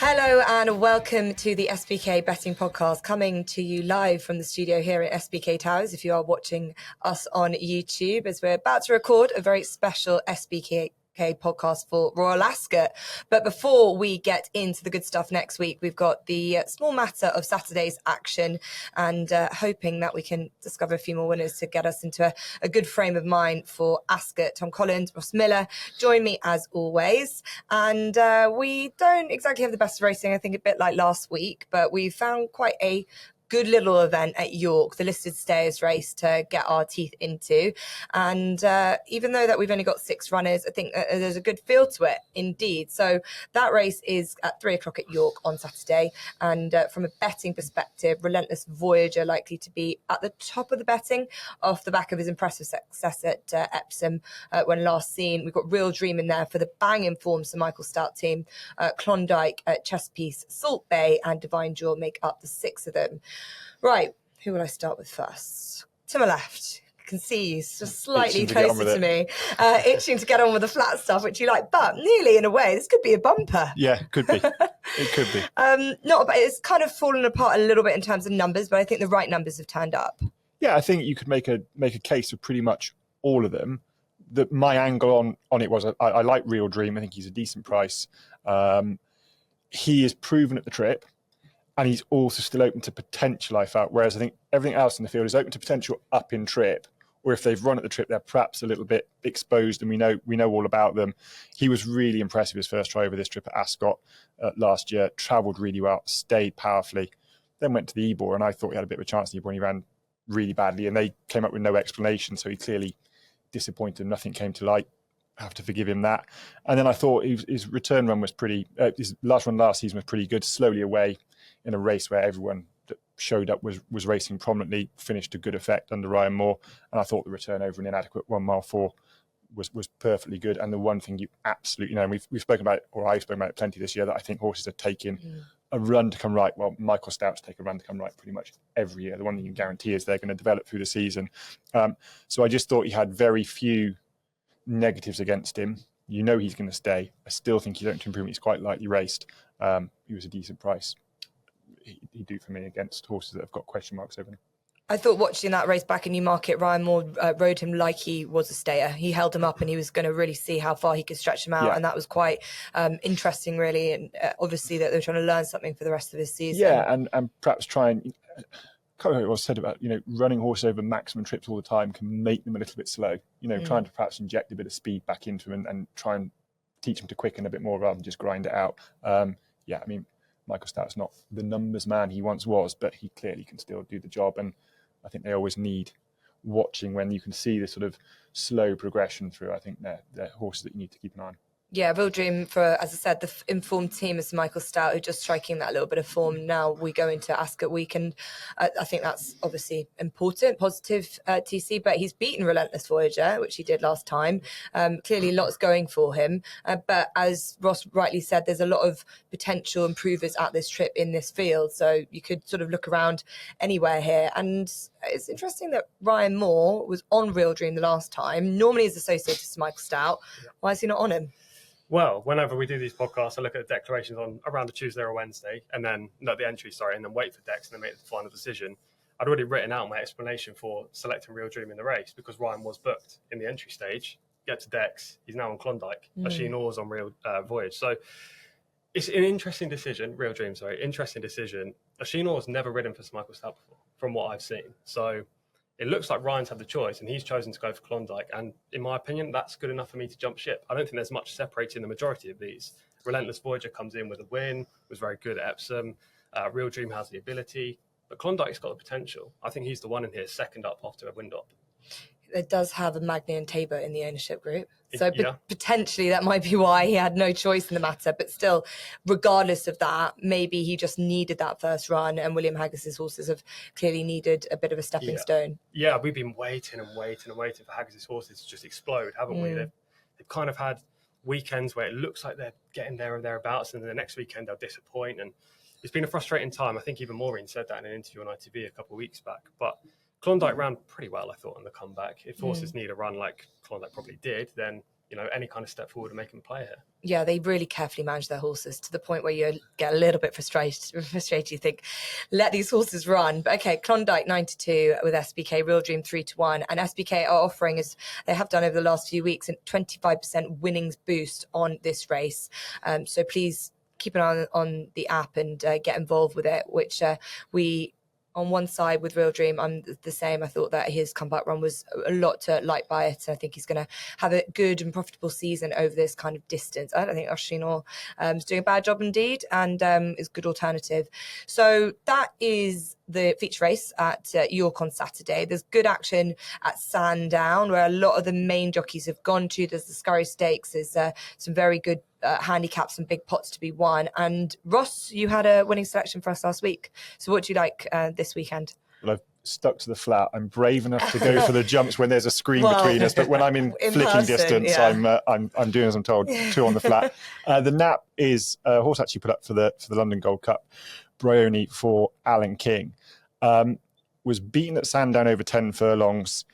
Hello and welcome to the SBK Betting Podcast, coming to you live from the studio here at SBK Towers. If you are watching us on YouTube, as we're about to record a very special SBK podcast for Royal Ascot. But before we get into the good stuff next week, we've got the small matter of Saturday's action and hoping that we can discover a few more winners to get us into a good frame of mind for Ascot. Tom Collins, Ross Miller, join me as always. And we don't exactly have the best of racing, I think a bit like last week, but we found quite a good little event at York, the listed stayers race to get our teeth into. And even though that we've only got 6 runners, I think there's a good feel to it indeed. So that race is at 3:00 at York on Saturday. And from a betting perspective, Relentless Voyager likely to be at the top of the betting off the back of his impressive success at Epsom when last seen. We've got Real Dream in there for the bang informed Sir Michael Stout team. Klondike, Chestpiece, Salt Bay and Divine Jewel make up the 6 of them. Right, who will I start with first? To my left, I can see he's just slightly closer to me, itching to get on with the flat stuff, which you like, but nearly in a way, this could be a bumper. Yeah, could be. It could be. It's kind of fallen apart a little bit in terms of numbers, but I think the right numbers have turned up. Yeah, I think you could make a case for pretty much all of them. My angle on it was I like Real Dream. I think he's a decent price. He is proven at the trip. And he's also still open to potential, I felt, whereas I think everything else in the field is open to potential up in trip, or if they've run at the trip, they're perhaps a little bit exposed, and we know all about them. He was really impressive his first try over this trip at Ascot last year, travelled really well, stayed powerfully, then went to the Ebor, and I thought he had a bit of a chance in the Ebor, and he ran really badly, and they came up with no explanation, so he clearly disappointed, nothing came to light. I have to forgive him that. And then I thought his return run was pretty, his last run last season was pretty good, slowly away, in a race where everyone that showed up was racing prominently, finished to good effect under Ryan Moore. And I thought the return over an inadequate 1 mile 4 was perfectly good. And the one thing you absolutely know, and we've spoken about it, or I've spoken about it plenty this year, that I think horses are taking a run to come right. Well, Michael Stout's take a run to come right pretty much every year. The one thing you can guarantee is they're going to develop through the season. So I just thought he had very few negatives against him. You know he's going to stay. I still think he's open to improvement. He's quite lightly raced. He was a decent price. He'd do for me against horses that have got question marks over them. I thought watching that race back in Newmarket, Ryan Moore rode him like he was a stayer. He held him up and he was going to really see how far he could stretch him out. Yeah. And that was quite interesting, really. And obviously that they were trying to learn something for the rest of his season. Yeah, and perhaps try and, kind of what was said about, running horses over maximum trips all the time can make them a little bit slow. Trying to perhaps inject a bit of speed back into them and try and teach them to quicken a bit more rather than just grind it out. Michael Stout's not the numbers man he once was, but he clearly can still do the job. And I think they always need watching when you can see this sort of slow progression through. I think they're horses that you need to keep an eye on. Yeah, Real Dream for, as I said, the informed team is Michael Stout, who just striking that little bit of form. Now we go into Ascot week, and I think that's obviously important, positive TC, but he's beaten Relentless Voyager, which he did last time. Clearly lots going for him. But as Ross rightly said, there's a lot of potential improvers at this trip in this field. So you could sort of look around anywhere here. And it's interesting that Ryan Moore was on Real Dream the last time. Normally is associated to Michael Stout. Why is he not on him? Well, whenever we do these podcasts, I look at the declarations on around a Tuesday or Wednesday, and then and then wait for decks and then make the final decision. I'd already written out my explanation for selecting Real Dream in the race because Ryan was booked in the entry stage. Get to decks, he's now on Klondike. Asheen Orr's on Real Voyage. So it's an interesting decision. Real Dream, interesting decision. Asheen Orr's never ridden for Sir Michael Stout before, from what I've seen. So it looks like Ryan's had the choice and he's chosen to go for Klondike. And in my opinion, that's good enough for me to jump ship. I don't think there's much separating the majority of these. Relentless Voyager comes in with a win, was very good at Epsom. Real Dream has the ability, but Klondike's got the potential. I think he's the one in here, second up after a wind up. It does have a Magny and Tabor in the ownership group. So potentially that might be why he had no choice in the matter. But still, regardless of that, maybe he just needed that first run, and William Haggis's horses have clearly needed a bit of a stepping stone. Yeah, we've been waiting for Haggis's horses to just explode, haven't we? They've kind of had weekends where it looks like they're getting there or thereabouts, and then the next weekend they'll disappoint. And it's been a frustrating time. I think even Maureen said that in an interview on ITV a couple of weeks back. But Klondike ran pretty well, I thought, on the comeback. If horses need a run like Klondike probably did, then any kind of step forward and make him play here. Yeah, they really carefully manage their horses to the point where you get a little bit frustrated. You think, let these horses run. But okay, Klondike 9-2 with SBK, Real Dream 3-1. And SBK are offering, as they have done over the last few weeks, a 25% winnings boost on this race. So please keep an eye on the app and get involved with it, which we... On one side with Real Dream, I'm the same. I thought that his comeback run was a lot to like by it. I think he's going to have a good and profitable season over this kind of distance. I don't think Oshinor is doing a bad job indeed, and is a good alternative. So that is the feature race at York on Saturday. There's good action at Sandown, where a lot of the main jockeys have gone to. There's the Scurry Stakes. There's some very good handicaps and big pots to be won. And Ross, you had a winning selection for us last week. So what do you like this weekend? Well, I've stuck to the flat. I'm brave enough to go for the jumps when there's a screen between us, but when I'm in flicking person, distance, yeah. I'm doing as I'm told. 2 on the flat. The nap is a horse actually put up for the London Gold Cup, Bryony for Alan King. Was beaten at Sandown over 10 furlongs.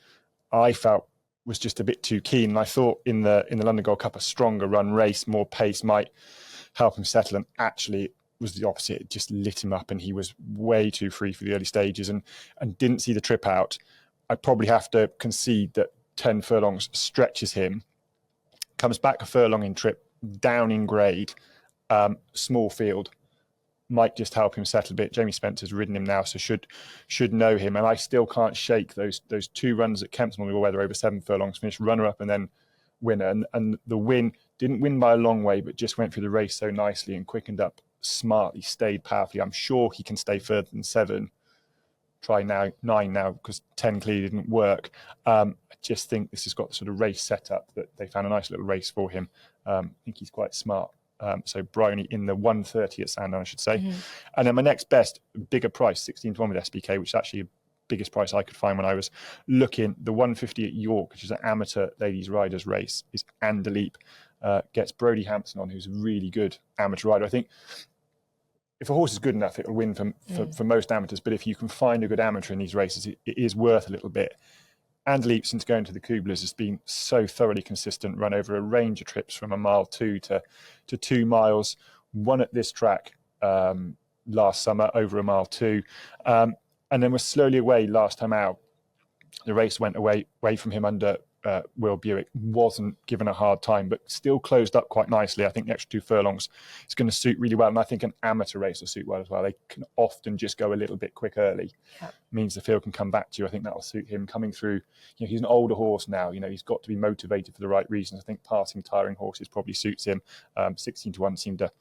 I felt was just a bit too keen. And I thought in the London Gold Cup, a stronger run race, more pace might help him settle. And actually it was the opposite. It just lit him up and he was way too free for the early stages and didn't see the trip out. I probably have to concede that 10 furlongs stretches him. Comes back a furlong in trip, down in grade, small field. Might just help him settle a bit. Jamie Spencer's ridden him now, so should know him. And I still can't shake those 2 runs at Kempston on the weather over 7 furlongs, finished runner-up and then winner. And the win, didn't win by a long way, but just went through the race so nicely and quickened up smartly, stayed powerfully. I'm sure he can stay further than 7. Try now 9 now, because 10 clearly didn't work. I just think this has got the sort of race set up that they found a nice little race for him. I think he's quite smart. So Bryony in the 130 at Sandown, I should say. Mm-hmm. And then my next best, bigger price, 16-1 with SBK, which is actually the biggest price I could find when I was looking. The 150 at York, which is an amateur ladies riders race, is Andaleep. Gets Brodie Hampson on, who's a really good amateur rider. I think if a horse is good enough, it'll win for most amateurs. But if you can find a good amateur in these races, it is worth a little bit. Andaleep, since going to the Kublers, has been so thoroughly consistent, run over a range of trips from 1 mile 2 to 2 miles. Won at this track last summer over 1 mile 2, and then was slowly away last time out. The race went away from him under Will Buick. Wasn't given a hard time, but still closed up quite nicely. I think the extra 2 furlongs is going to suit really well, and I think an amateur race will suit well as well. They can often just go a little bit quick early. Yep. Means the field can come back to you. I think that will suit him coming through. He's an older horse now. He's got to be motivated for the right reasons. I think passing tiring horses probably suits him. 16-1 seemed a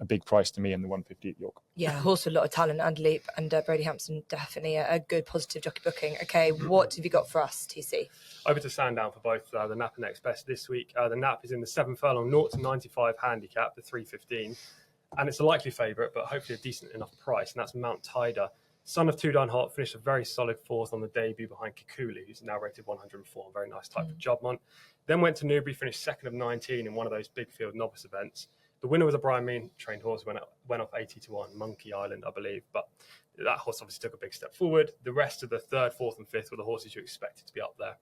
big price to me in the 150 at York. Yeah, horse with a lot of talent, Andaleep, and Brodie Hampson, definitely a good positive jockey booking. Okay, what have you got for us, TC? Over to Sandown for both the Nap and Next Best this week. The Nap is in the 7 furlong 0-95 handicap, the 315. And it's a likely favourite, but hopefully a decent enough price. And that's Mount Tider. Son of Two Done Hot, finished a very solid 4th on the debut behind Kikuli, who's now rated 104. Very nice type of jobmont. Then went to Newbury, finished 2nd of 19 in one of those big field novice events. The winner was a Brian Mean trained horse, went off 80-1, Monkey Island, I believe. But that horse obviously took a big step forward. The rest of the 3rd, 4th and 5th were the horses you expected to be up there.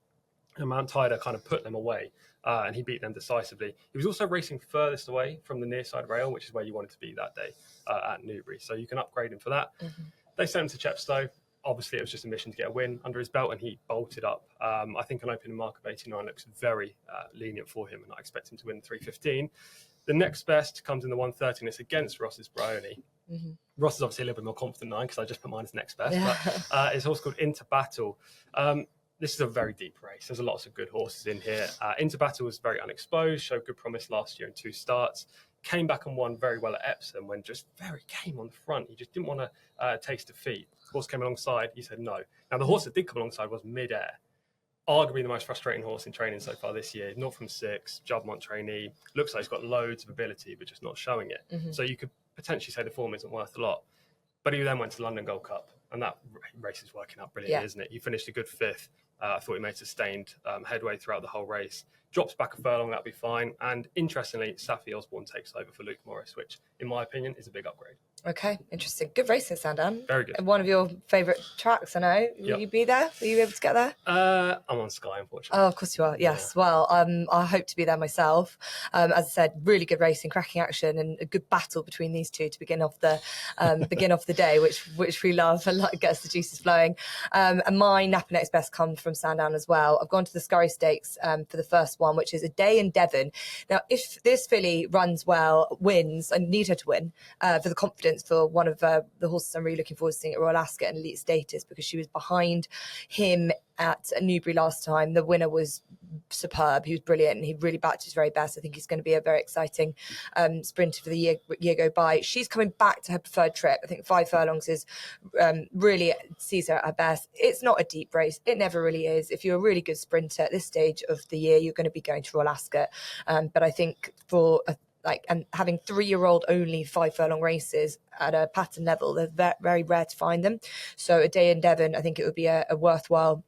And Mount Tider kind of put them away, and he beat them decisively. He was also racing furthest away from the near side rail, which is where you wanted to be that day at Newbury. So you can upgrade him for that. Mm-hmm. They sent him to Chepstow. Obviously, it was just a mission to get a win under his belt, and he bolted up. I think an opening mark of 89 looks very lenient for him, and I expect him to win 315. The Next Best comes in the 130, and it's against Ross's Bryony. Mm-hmm. Ross is obviously a little bit more confident than I, because I just put mine as Next Best. Yeah. But it's a horse called Into Battle. This is a very deep race. There's lots of good horses in here. Into Battle was very unexposed, showed good promise last year in 2 starts. Came back and won very well at Epsom when just very came on the front. He just didn't want to taste defeat. The horse came alongside. He said no. Now, the horse that did come alongside was Midair. Arguably the most frustrating horse in training so far this year. 0 from 6, Jobmont trainee. Looks like he's got loads of ability, but just not showing it. Mm-hmm. So you could potentially say the form isn't worth a lot. But he then went to the London Gold Cup, and that race is working out brilliantly, isn't it? He finished a good 5th. I thought he made sustained headway throughout the whole race. Drops back a furlong, that'll be fine. And interestingly, Safi Osborne takes over for Luke Morris, which, in my opinion, is a big upgrade. Okay, interesting. Good racing, Sandown. Very good. And one of your favourite tracks, I know. Will you be there? Will you be able to get there? I'm on Sky, unfortunately. Oh, of course you are. Yes. Yeah. Well, I hope to be there myself. As I said, really good racing, cracking action, and a good battle between these two to begin off the day, which we love and gets the juices flowing. And my Napa Next Best comes from Sandown as well. I've gone to the Scurry Stakes for the first one, which is a day in Devon. Now, if this filly runs well, wins, I need her to win for the confidence for one of the horses I'm really looking forward to seeing at Royal Ascot and elite status, because she was behind him at Newbury last time. The winner was superb. He was brilliant and he really backed his very best. I think he's going to be a very exciting sprinter for the year go by. She's coming back to her preferred trip. I think 5 furlongs is really sees her at her best. It's not a deep race. It never really is. If you're a really good sprinter at this stage of the year, you're going to be going to Royal Ascot. But I think for and having 3-year-old only 5 furlong races at a pattern level, they're very rare to find them. So a day in Devon, I think it would be a worthwhile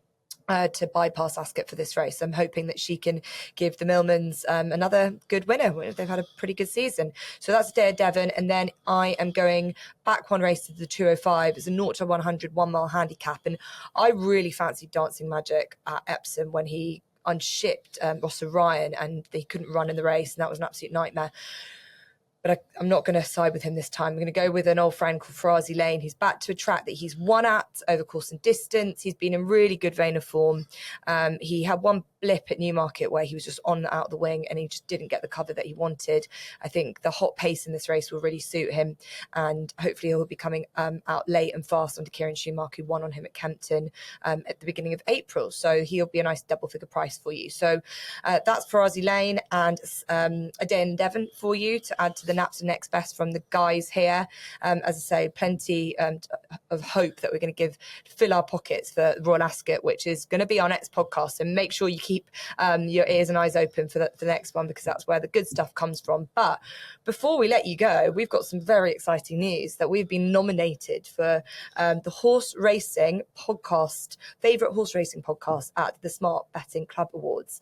to bypass Ascot for this race. I'm hoping that she can give the Millmans another good winner. They've had a pretty good season. So that's a day at Devon. And then I am going back one race to the 205. It's a 0 to 100 1 mile handicap. And I really fancied Dancing Magic at Epsom when he unshipped Ross Ryan and they couldn't run in the race, and that was an absolute nightmare. But I'm not going to side with him this time. I'm going to go with an old friend called Farazi Lane, who's back to a track that he's won at over course and distance. He's been in really good vein of form. He had one blip at Newmarket where he was just on out the wing and he just didn't get the cover that he wanted. I think the hot pace in this race will really suit him, and hopefully he'll be coming out late and fast under Kieran Schumacher, who won on him at Kempton at the beginning of April. So he'll be a nice double figure price for you. So that's Farazi Lane and a day in Devon for you to add to the Naps Next Best from the guys here. As I say, plenty of hope that we're going to fill our pockets for Royal Ascot, which is going to be our next podcast. So make sure you keep your ears and eyes open for the next one, because that's where the good stuff comes from. But before we let you go, we've got some very exciting news that we've been nominated for the Horse Racing Podcast, favourite horse racing podcast at the Smart Betting Club Awards.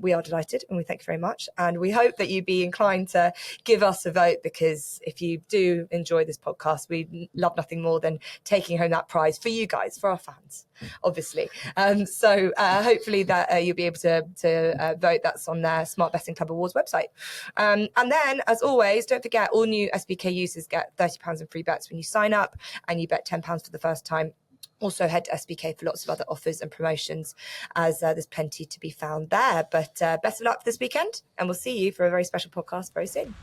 We are delighted and we thank you very much. And we hope that you'd be inclined to give us a vote, because if you do enjoy this podcast, we love nothing more than taking home that prize for you guys, for our fans, obviously. So hopefully that you'll be able to vote. That's on their Smart Betting Club Awards website. And then, as always, don't forget, all new SBK users get £30 in free bets when you sign up and you bet £10 for the first time. Also head to SBK for lots of other offers and promotions, as there's plenty to be found there. But best of luck for this weekend, and we'll see you for a very special podcast very soon.